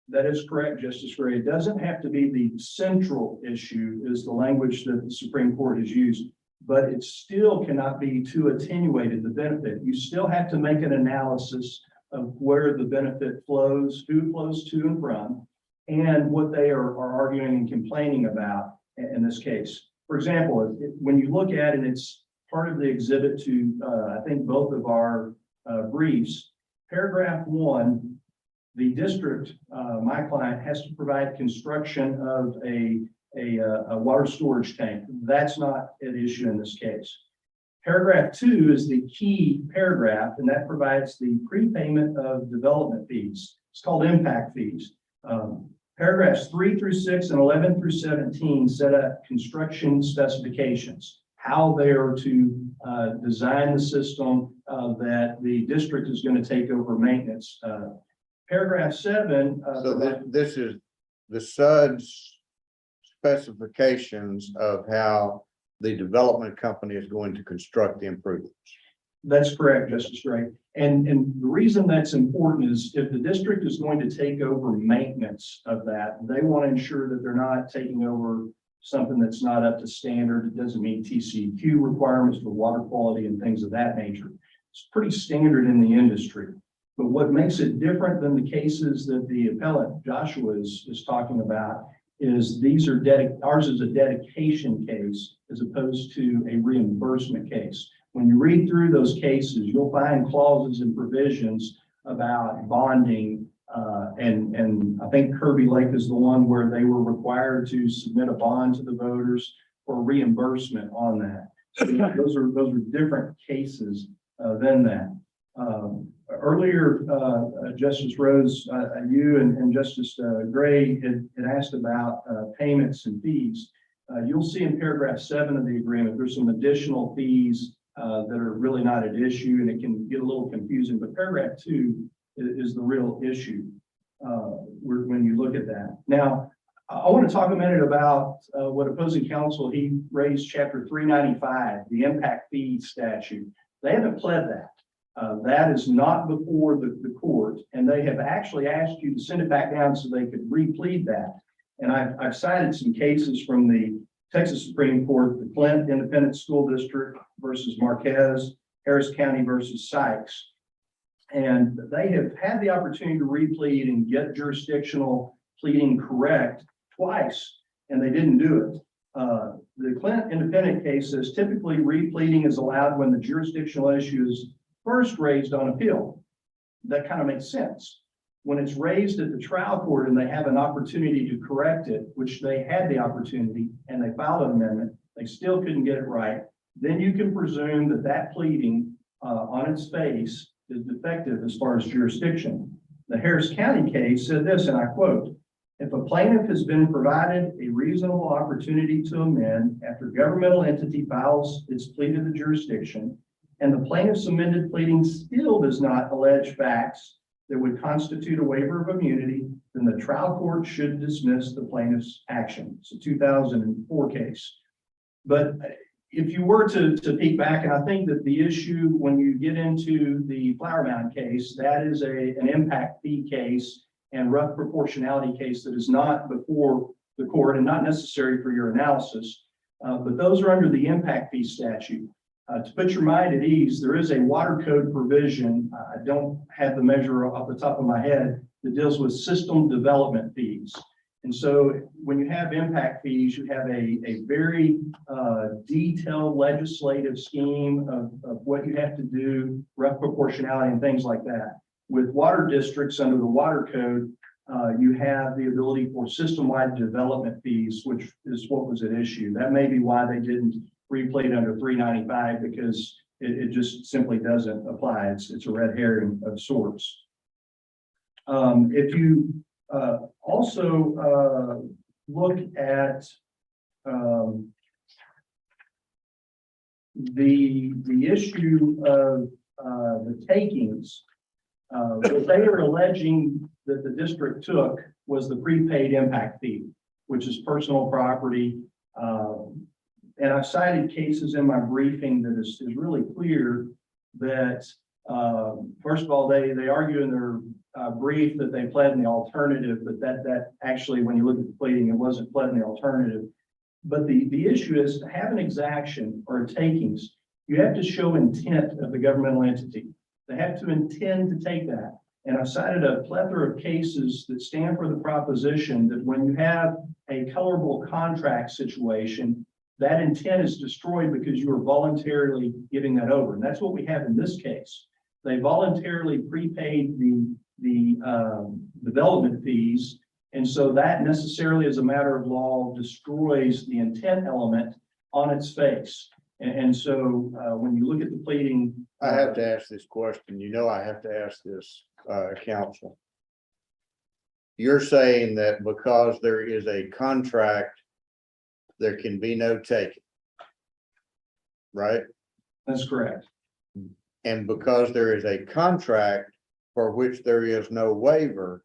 Speaker 4: That is correct, Justice Gray. It doesn't have to be the central issue, is the language that the Supreme Court has used, but it still cannot be too attenuated, the benefit. You still have to make an analysis of where the benefit flows, who flows to and from, and what they are arguing and complaining about in this case. For example, when you look at it, it's part of the exhibit to, I think, both of our briefs. Paragraph 1, the district, my client, has to provide construction of a water storage tank. That's not an issue in this case. Paragraph 2 is the key paragraph, and that provides the prepayment of development fees. It's called impact fees. Paragraphs 3 through 6 and 11 through 17 set up construction specifications, how they are to design the system that the district is going to take over maintenance. Paragraph 7.
Speaker 1: So this is the SUD's specifications of how the development company is going to construct the improvements.
Speaker 4: That's correct, Justice Gray. And the reason that's important is if the district is going to take over maintenance of that, they want to ensure that they're not taking over something that's not up to standard. It doesn't meet TCEQ requirements for water quality and things of that nature. It's pretty standard in the industry. But what makes it different than the cases that the appellant Joshua is talking about is these are ours is a dedication case as opposed to a reimbursement case. When you read through those cases, you'll find clauses and provisions about bonding, and I think Kirby Lake is the one where they were required to submit a bond to the voters for reimbursement on that. So those are different cases than that. Earlier, Justice Rose, you and Justice Gray had asked about payments and fees. You'll see in paragraph 7 of the agreement, there's some additional fees that are really not at issue, and it can get a little confusing, but paragraph 2 is the real issue when you look at that. Now, I want to talk a minute about what opposing counsel, he raised chapter 395, the impact fee statute. They haven't pled that. That is not before the court, and they have actually asked you to send it back down so they could replead that. And I've cited some cases from the Texas Supreme Court, the Flint Independent School District versus Marquez, Harris County versus Sykes. And they have had the opportunity to replead and get jurisdictional pleading correct twice, and they didn't do it. The Flint Independent case says typically repleading is allowed when the jurisdictional issue is first raised on appeal. That kind of makes sense. When it's raised at the trial court and they have an opportunity to correct it, which they had the opportunity and they filed an amendment, they still couldn't get it right, then you can presume that that pleading on its face is defective as far as jurisdiction. The Harris County case said this, and I quote, "If a plaintiff has been provided a reasonable opportunity to amend after governmental entity files its plea to the jurisdiction, and the plaintiff's amended pleading still does not allege facts that would constitute a waiver of immunity, then the trial court should dismiss the plaintiff's action." It's a 2004 case. But if you were to peek back, and I think that the issue when you get into the Flower Mound case, that is an impact fee case and rough proportionality case that is not before the court and not necessary for your analysis. But those are under the impact fee statute. To put your mind at ease, there is a water code provision. I don't have the measure off the top of my head that deals with system development fees. And so when you have impact fees, you have a very detailed legislative scheme of what you have to do, rough proportionality and things like that. With water districts under the water code, you have the ability for system-wide development fees, which is what was at issue. That may be why they didn't replayed under 395, because It just simply doesn't apply. It's a red herring of sorts. If you also look at the issue of the takings, what they are alleging that the district took was the prepaid impact fee, which is personal property. And I've cited cases in my briefing that is really clear that, first of all, they argue in their brief that they pled in the alternative, but that actually, when you look at the pleading, it wasn't pled in the alternative. But the issue is to have an exaction or a takings, you have to show intent of the governmental entity. They have to intend to take that. And I've cited a plethora of cases that stand for the proposition that when you have a colorable contract situation, that intent is destroyed because you are voluntarily giving that over. And that's what we have in this case. They voluntarily prepaid the development fees. And so that necessarily, as a matter of law, destroys the intent element on its face. And so when you look at the pleading,
Speaker 1: I have to ask this question. You know, I have to ask this, counsel. You're saying that because there is a contract, there can be no taking, right?
Speaker 4: that's correct.
Speaker 1: And because there is a contract for which there is no waiver,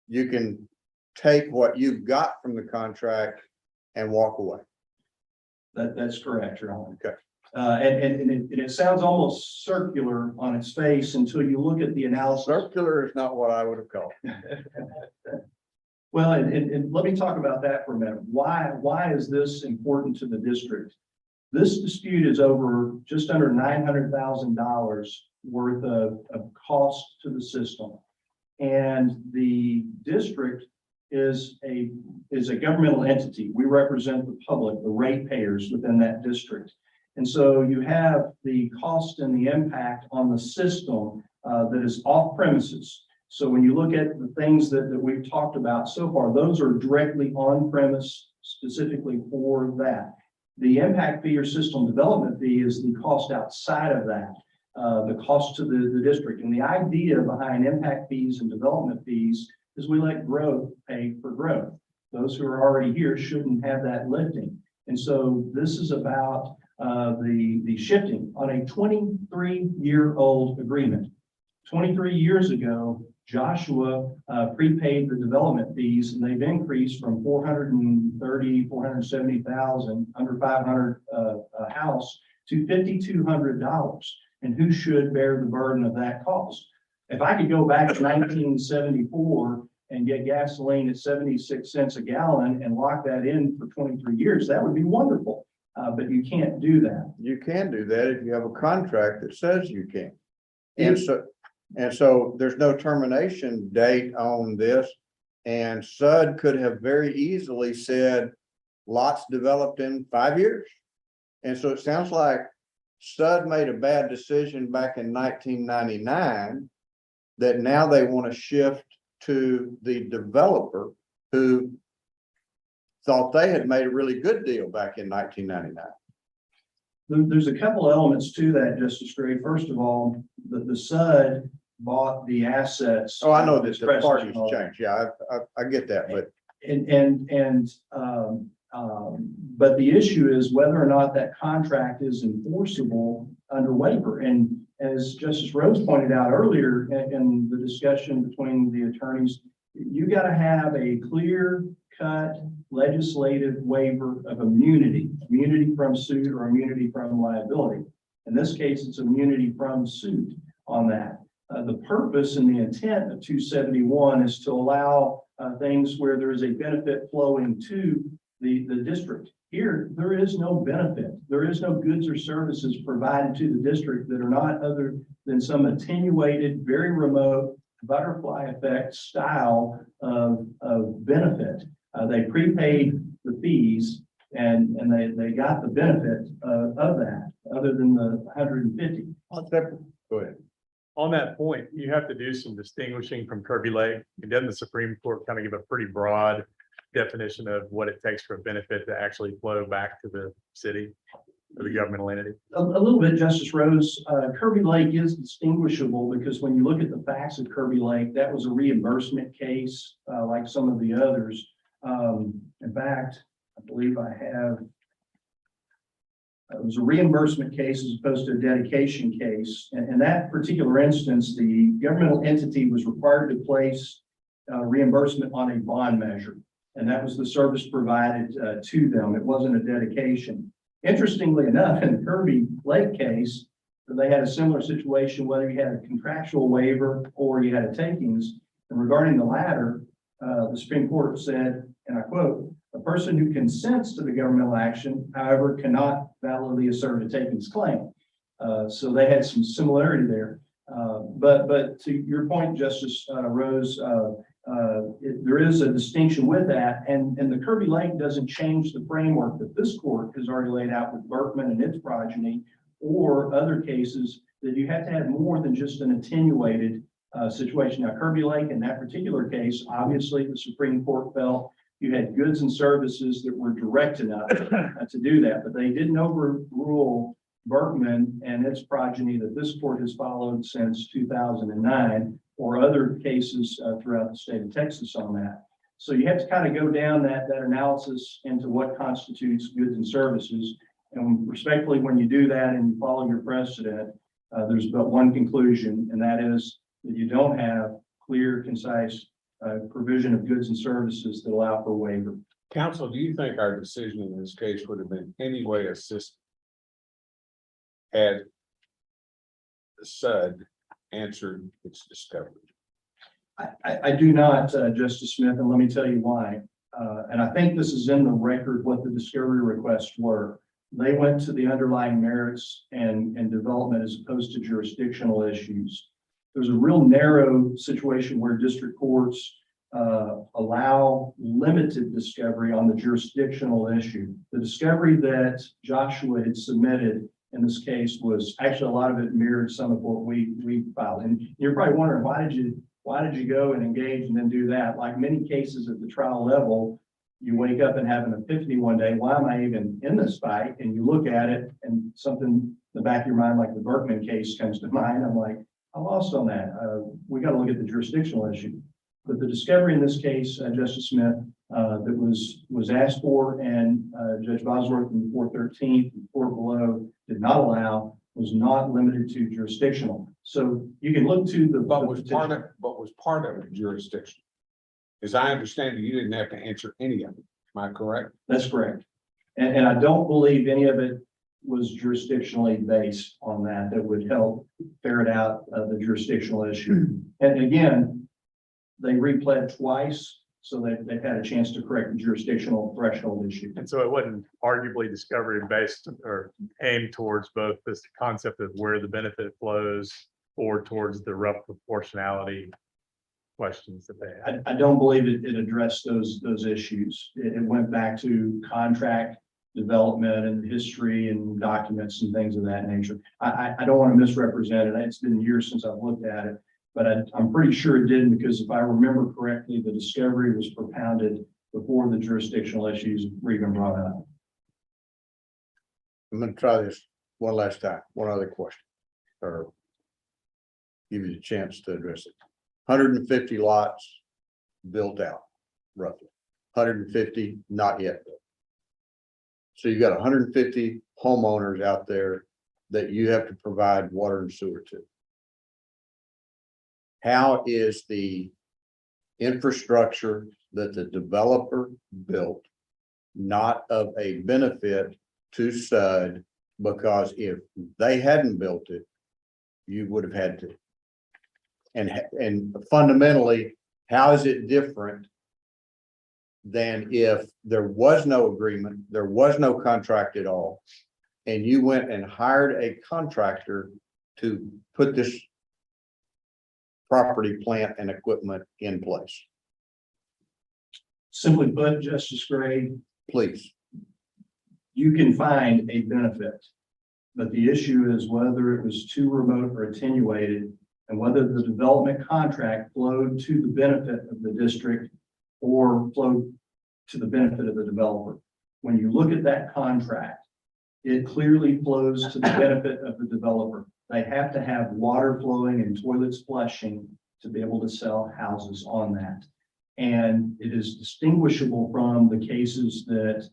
Speaker 1: you can take what you've got from the contract and walk away.
Speaker 4: That's correct, Your Honor.
Speaker 1: Okay.
Speaker 4: And it sounds almost circular on its face until you look at the analysis.
Speaker 1: Circular is not what I would have called.
Speaker 4: Well, and let me talk about that for a minute. Why is this important to the district? This dispute is over just under $900,000 worth of cost to the system. And the district is a governmental entity. We represent the public, the ratepayers within that district. And so you have the cost and the impact on the system that is off premises. So when you look at the things that we've talked about so far, those are directly on premise specifically for that. The impact fee or system development fee is the cost outside of that, the cost to the district. And the idea behind impact fees and development fees is we let growth pay for growth. Those who are already here shouldn't have that lifting. And so this is about the shifting on a 23-year-old agreement. 23 years ago, Joshua prepaid the development fees, and they've increased from 470,000 under 500 a house to $5,200. And who should bear the burden of that cost? If I could go back to 1974 and get gasoline at 76 cents a gallon and lock that in for 23 years, that would be wonderful. But you can't do that.
Speaker 1: You can do that if you have a contract that says you can. And so there's no termination date on this. And SUD could have very easily said lots developed in 5 years. And so it sounds like SUD made a bad decision back in 1999 that now they want to shift to the developer who thought they had made a really good deal back in 1999.
Speaker 4: There's a couple elements to that, Justice Gray. First of all, the SUD bought the assets.
Speaker 1: Oh, I know that the parties changed. Yeah, I get that, but
Speaker 4: but the issue is whether or not that contract is enforceable under waiver. And as Justice Rhodes pointed out earlier in the discussion between the attorneys, you got to have a clear-cut legislative waiver of immunity from suit or immunity from liability. In this case, it's immunity from suit on that. The purpose and the intent of 271 is to allow things where there is a benefit flowing to the district. Here, there is no benefit. There is no goods or services provided to the district that are not other than some attenuated, very remote butterfly effect style of benefit. They prepaid the fees and they got the benefit of that, other than the 150.
Speaker 1: go ahead.
Speaker 3: On that point, you have to do some distinguishing from Kirby Lake. And doesn't the Supreme Court kind of give a pretty broad definition of what it takes for a benefit to actually flow back to the city? for the governmental entity?
Speaker 4: A little bit, Justice Rose. Kirby Lake is distinguishable because when you look at the facts of Kirby Lake, that was a reimbursement case, like some of the others. In fact, I believe I have. It was a reimbursement case as opposed to a dedication case. And in that particular instance, the governmental entity was required to place reimbursement on a bond measure. And that was the service provided to them. It wasn't a dedication. Interestingly enough, in the Kirby Lake case, they had a similar situation, whether you had a contractual waiver or you had a takings. And regarding the latter, the Supreme Court said, and I quote, "A person who consents to the governmental action, however, cannot validly assert a takings claim." So they had some similarity there. But to your point, Justice Rose, there is a distinction with that, and the Kirby Lake doesn't change the framework that this court has already laid out with Berkman and its progeny, or other cases that you have to have more than just an attenuated situation. Now, Kirby Lake, in that particular case, obviously the Supreme Court felt you had goods and services that were direct enough to do that, but they didn't overrule Berkman and its progeny that this court has followed since 2009, or other cases throughout the state of Texas on that. So you have to kind of go down that analysis into what constitutes goods and services. And respectfully, when you do that and you follow your precedent, there's but one conclusion, and that is that you don't have clear, concise provision of goods and services that allow for waiver.
Speaker 5: Counsel, do you think our decision in this case would have been any way assist had the SUD answered its discovery?
Speaker 4: I do not, Justice Smith, and let me tell you why. And I think this is in the record what the discovery requests were. They went to the underlying merits and development as opposed to jurisdictional issues. There's a real narrow situation where district courts allow limited discovery on the jurisdictional issue. The discovery that Joshua had submitted in this case was actually a lot of it mirrored some of what we filed. And you're probably wondering, why did you go and engage and then do that? Like many cases at the trial level, you wake up and have an epiphany one day, why am I even in this fight? And you look at it and something in the back of your mind, like the Berkman case comes to mind. I'm like, I lost on that. We got to look at the jurisdictional issue. But the discovery in this case, Justice Smith, that was asked for, and Judge Bosworth in the 413th, the court below did not allow, was not limited to jurisdictional. So you can look to the.
Speaker 5: But was part of it jurisdiction? As I understand it, you didn't have to answer any of it. Am I correct?
Speaker 4: That's correct. And I don't believe any of it was jurisdictionally based on that. That would help ferret out the jurisdictional issue. And again, they replayed twice, so they've had a chance to correct the jurisdictional threshold issue.
Speaker 3: And so it wasn't arguably discovery based or aimed towards both this concept of where the benefit flows or towards the rough proportionality questions that they had.
Speaker 4: I don't believe it addressed those issues. It went back to contract development and history and documents and things of that nature. I don't want to misrepresent it. It's been years since I've looked at it, but I'm pretty sure it didn't, because if I remember correctly, the discovery was propounded before the jurisdictional issues were even brought up.
Speaker 1: I'm gonna try this one last time, one other question, or give you the chance to address it. 150 lots built out, roughly. 150 not yet built. So you got 150 homeowners out there that you have to provide water and sewer to. How is the infrastructure that the developer built not of a benefit to SUD? Because if they hadn't built it, you would have had to. And fundamentally, how is it different than if there was no agreement, there was no contract at all, and you went and hired a contractor to put this property, plant, and equipment in place?
Speaker 4: Simply put, Justice Gray,
Speaker 1: Please.
Speaker 4: you can find a benefit, but the issue is whether it was too remote or attenuated, and whether the development contract flowed to the benefit of the district or flowed to the benefit of the developer. When you look at that contract, it clearly flows to the benefit of the developer. They have to have water flowing and toilets flushing to be able to sell houses on that. And it is distinguishable from the cases that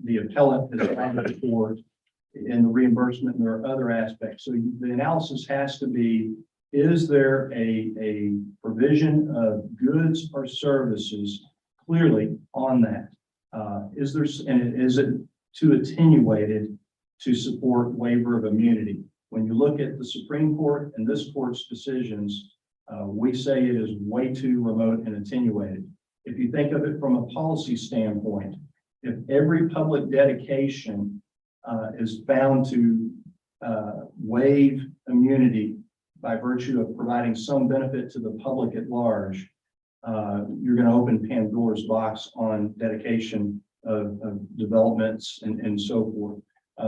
Speaker 4: the appellant has filed for in the reimbursement, and there are other aspects. So the analysis has to be, is there a provision of goods or services clearly on that? Is there, and is it too attenuated to support waiver of immunity? When you look at the Supreme Court and this court's decisions, we say it is way too remote and attenuated. If you think of it from a policy standpoint, if every public dedication is bound to waive immunity by virtue of providing some benefit to the public at large, you're going to open Pandora's box on dedication of developments and so forth.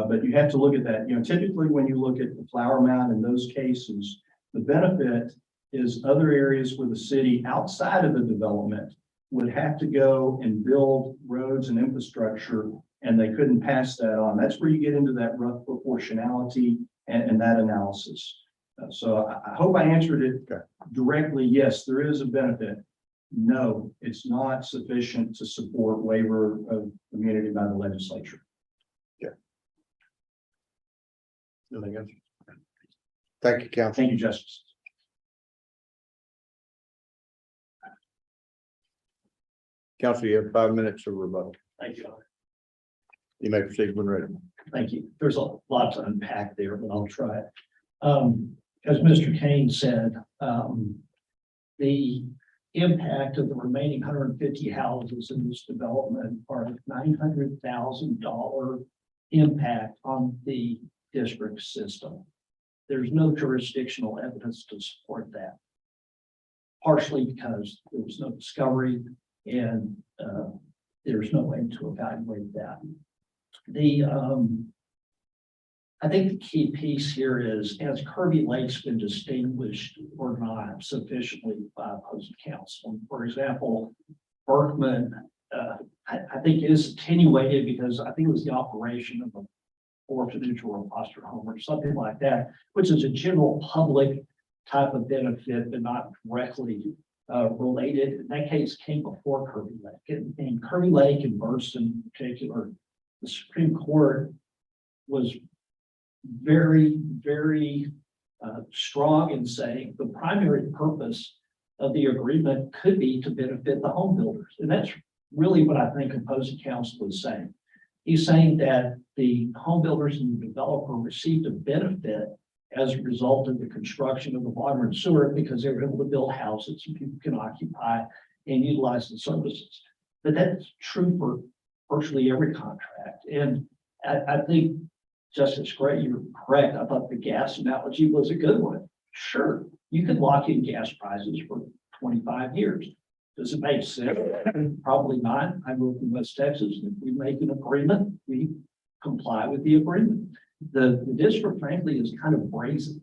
Speaker 4: But you have to look at that. You know, typically when you look at the flower mound in those cases, the benefit is other areas where the city outside of the development would have to go and build roads and infrastructure, and they couldn't pass that on. That's where you get into that rough proportionality and that analysis. So I hope I answered it directly. Yes, there is a benefit. No, it's not sufficient to support waiver of immunity by the legislature.
Speaker 1: Anything else? Thank you, counsel.
Speaker 4: Thank you, Justice.
Speaker 1: Counsel, you have 5 minutes of rebuttal.
Speaker 2: Thank you.
Speaker 1: You may proceed when ready.
Speaker 2: Thank you. There's a lot to unpack there, but I'll try it. As Mr. Kane said, the impact of the remaining 150 houses in this development are $900,000 impact on the district system. There's no jurisdictional evidence to support that. Partially because there was no discovery and there's no way to evaluate that. I think the key piece here is, has Kirby Lake's been distinguished or not sufficiently by opposing counsel? For example, Berkman, I think is attenuated because I think it was the operation of a orphanage or a foster home or something like that, which is a general public type of benefit, but not directly related. In that case came before Kirby Lake. And Kirby Lake and Burston in particular, the Supreme Court was very, very strong in saying the primary purpose of the agreement could be to benefit the home builders. And that's really what I think opposing counsel is saying. He's saying that the home builders and the developer received a benefit as a result of the construction of the water and sewer because they were able to build houses and people can occupy and utilize the services. But that's true for virtually every contract. And I think, Justice Gray, you're correct. I thought the gas analogy was a good one. Sure, you could lock in gas prices for 25 years. Does it make sense? Probably not. I moved from West Texas. If we make an agreement, we comply with the agreement. The district, frankly, is kind of brazen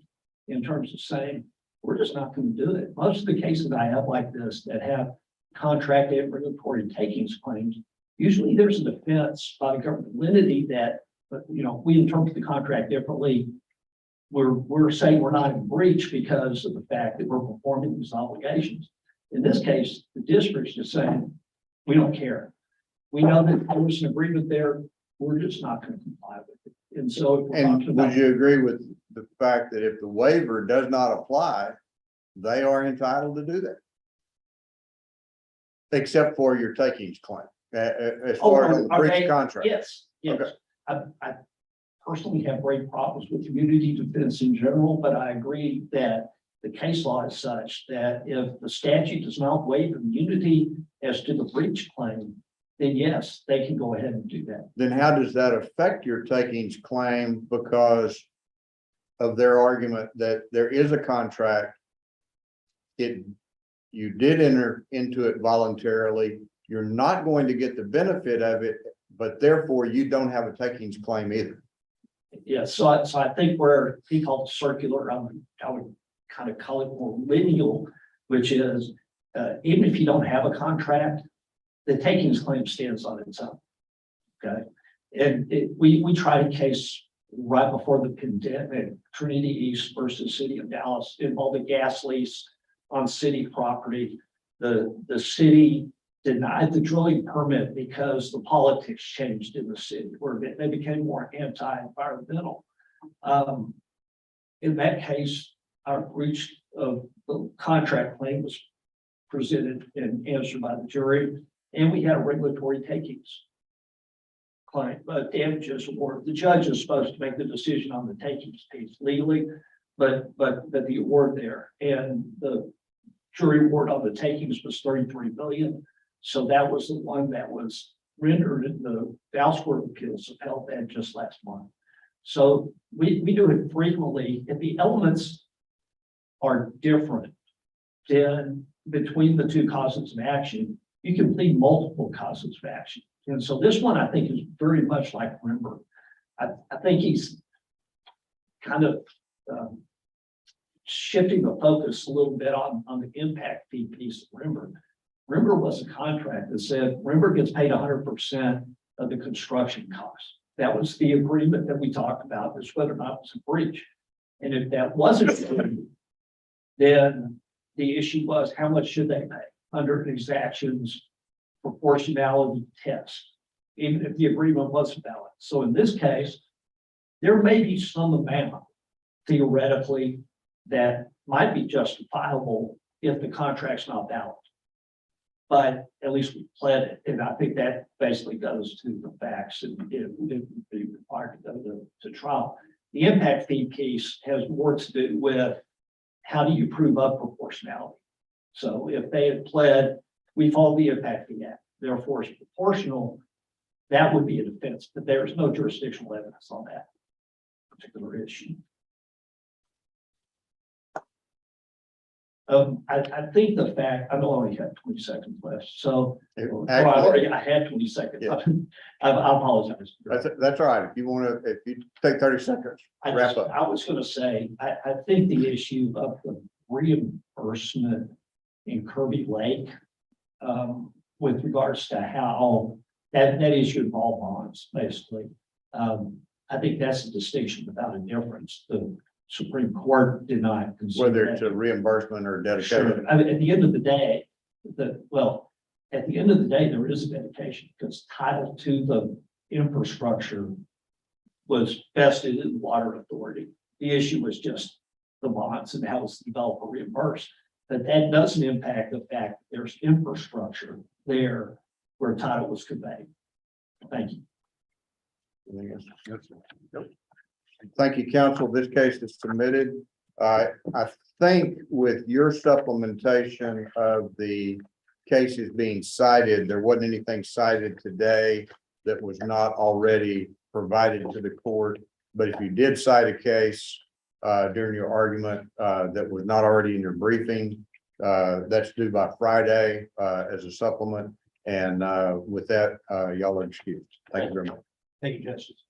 Speaker 2: in terms of saying, we're just not going to do it. Most of the cases I have like this that have contract and regulatory takings claims, usually there's a defense by the government entity that, you know, we interpret the contract differently. We're saying we're not in breach because of the fact that we're performing these obligations. In this case, the district's just saying, we don't care. We know that there was an agreement there. We're just not going to comply with it. And so if we're
Speaker 1: And
Speaker 2: talking about,
Speaker 1: would you agree with the fact that if the waiver does not apply, they are entitled to do that? Except for your takings claim, as far as the breach contract.
Speaker 2: yes, yes.
Speaker 1: Okay.
Speaker 2: I personally have great problems with community defense in general, but I agree that the case law is such that if the statute does not waive immunity as to the breach claim, then yes, they can go ahead and do that.
Speaker 1: Then how does that affect your takings claim because of their argument that there is a contract? You did enter into it voluntarily. You're not going to get the benefit of it, but therefore you don't have a takings claim either.
Speaker 2: Yeah, so I think where he called it circular, I would kind of call it more lineal, which is even if you don't have a contract, the takings claim stands on its own. Okay, we tried a case right before the pandemic, Trinity East versus City of Dallas, involving gas lease on city property. The city denied the drilling permit because the politics changed in the city, where they became more anti-environmental. In that case, our breach of the contract claim was presented and answered by the jury, and we had a regulatory takings claim, but damages award. The judge is supposed to make the decision on the takings piece legally, but the award there, and the jury award on the takings was 33 billion. So that was the one that was rendered in the Dallas Court of Appeals upheld that just last month. So we do it frequently, and the elements are different than between the two causes of action. You can plead multiple causes of action. And so this one, I think, is very much like Rember. I think he's kind of shifting the focus a little bit on the impact fee piece of Rember. Rember was a contract that said Rember gets paid 100% of the construction costs. That was the agreement that we talked about, is whether or not it was a breach. And if that wasn't true, then the issue was how much should they pay under an exactions proportionality test, even if the agreement wasn't valid. So in this case, there may be some amount theoretically that might be justifiable if the contract's not valid. But at least we pled it, and I think that basically goes to the facts, and it would be required to go to trial. The impact fee piece has more to do with how do you prove up proportionality. So if they had pled, we follow the impact fee act, therefore it's proportional, that would be a defense, but there is no jurisdictional evidence on that particular issue. I think the fact, I only have 20 seconds left, so I had 20 seconds.
Speaker 1: Yeah.
Speaker 2: I apologize.
Speaker 1: That's all right. If you want to, if you take 30 seconds, wrap up.
Speaker 2: I was going to say, I think the issue of the reimbursement in Kirby Lake, with regards to how that issue involved bonds, basically. I think that's a distinction without a difference. The Supreme Court did not consider
Speaker 1: Whether
Speaker 2: that.
Speaker 1: it's a reimbursement or dedication.
Speaker 2: Sure. I mean, at the end of the day, there is a dedication, because title to the infrastructure was vested in the water authority. The issue was just the bonds and how it's the developer reimbursed. But that doesn't impact the fact that there's infrastructure there where title was conveyed. Thank you.
Speaker 1: Anything else? Thank you, counsel. This case is submitted. I think with your supplementation of the cases being cited, there wasn't anything cited today that was not already provided to the court. But if you did cite a case during your argument that was not already in your briefing, that's due by Friday as a supplement. And with that, y'all are excused. Thank you very much.
Speaker 2: Thank you, Justice.